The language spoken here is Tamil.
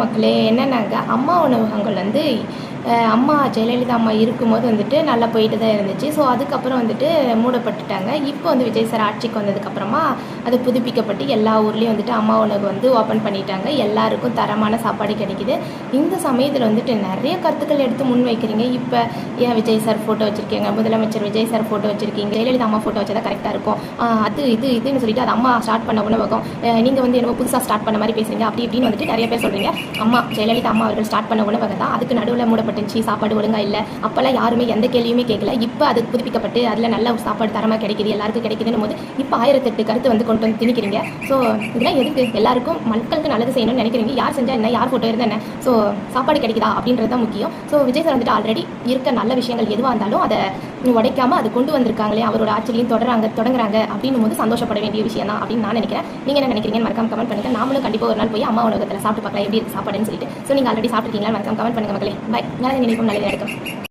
மக்களே என்னன்னாங்க அம்மா உணவகங்கள் வந்து அம்மா ஜெயலலிதா அம்மா இருக்கும்போது வந்துட்டு நல்லா போயிட்டு தான் இருந்துச்சு. ஸோ அதுக்கப்புறம் வந்துட்டு மூடப்பட்டுட்டாங்க. இப்போ வந்து விஜய் சார் ஆட்சிக்கு வந்ததுக்கப்புறமா அது புதுப்பிக்கப்பட்டு எல்லா ஊர்லேயும் வந்துட்டு அம்மா உணவகம் வந்து ஓப்பன் பண்ணிட்டாங்க. எல்லாருக்கும் தரமான சாப்பாடு கிடைக்குது. இந்த சமயத்தில் வந்துட்டு நிறைய கருத்துக்கள் எடுத்து முன் வைக்கிறீங்க. இப்போ ஏன் விஜய் சார் ஃபோட்டோ வச்சுருக்கீங்க, முதலமைச்சர் விஜய் சார் ஃபோட்டோ வச்சுருக்கீங்க, ஜெயலலிதா அம்மா ஃபோட்டோ வச்சா தான் கரெக்டாக இருக்கும், இதுன்னு சொல்லிட்டு அது அம்மா ஸ்டார்ட் பண்ண உணவகம், நீங்கள் வந்து என்னவோ புதுசாக ஸ்டார்ட் பண்ண மாதிரி பேசுகிறீங்க, அப்படி இப்படின்னு வந்துட்டு நிறைய பேர் சொல்கிறீங்க. அம்மா ஜெயலலிதா அம்மா அவர்கள் ஸ்டார்ட் பண்ண உணவகம் தான். அதுக்கு நடுவில் மூடப்பட்டுச்சு, சாப்பாடு ஒழுங்காக இல்லை, அப்போல்லாம் யாருமே எந்த கேள்வியுமே கேட்கல. இப்போ அது புதுப்பிக்கப்பட்டு அதில் நல்ல சாப்பாடு தரமாக கிடைக்குது, எல்லாருக்கும் கிடைக்குதுன்னு போது இப்போ 1008 கருத்து வந்து கொண்டு வந்து திணிக்கிறீங்க. ஸோ இதெல்லாம் எதுக்கு? எல்லாருக்கும் மக்களுக்கு நல்லது செய்யணும்னு நினைக்கிறீங்க. யார் செஞ்சால் என்ன, யார் ஃபோட்டோ இருந்தால் என்ன, ஸோ சாப்பாடு கிடைக்குதா அப்படின்றது தான் முக்கியம். ஸோ விஜய் சார் வந்துட்டு ஆல்ரெடி இருக்க நல்ல விஷயங்கள் எதுவாக இருந்தாலும் அதை உடைக்காமல் அது கொண்டு வந்திருக்காங்களே, அவரோட ஆட்சிலையும் தொடங்குறாங்க அப்படின்னும் போது சந்தோஷப்பட வேண்டிய விஷயம் தான் அப்படின்னு நான் நினைக்கிறேன். நீங்கள் என்ன நினைக்கிறீங்கன்னு மறக்காம கமெண்ட் பண்ணுங்கள். நாமளும் கண்டிப்பாக ஒரு நாள் போய் அம்மா உணவகத்தில் சாப்பிட்டு பார்க்கலாம் எப்படி இருக்குது சாப்பாடுன்னு சொல்லிட்டு. ஸோ நீங்கள் ஆல்ரெடி சாப்பிட்டுருக்கீங்களா? மறக்காம கமெண்ட் பண்ணுங்கள் மக்களே. பை. நல்லது நினைக்கும், நல்லது நடக்கும்.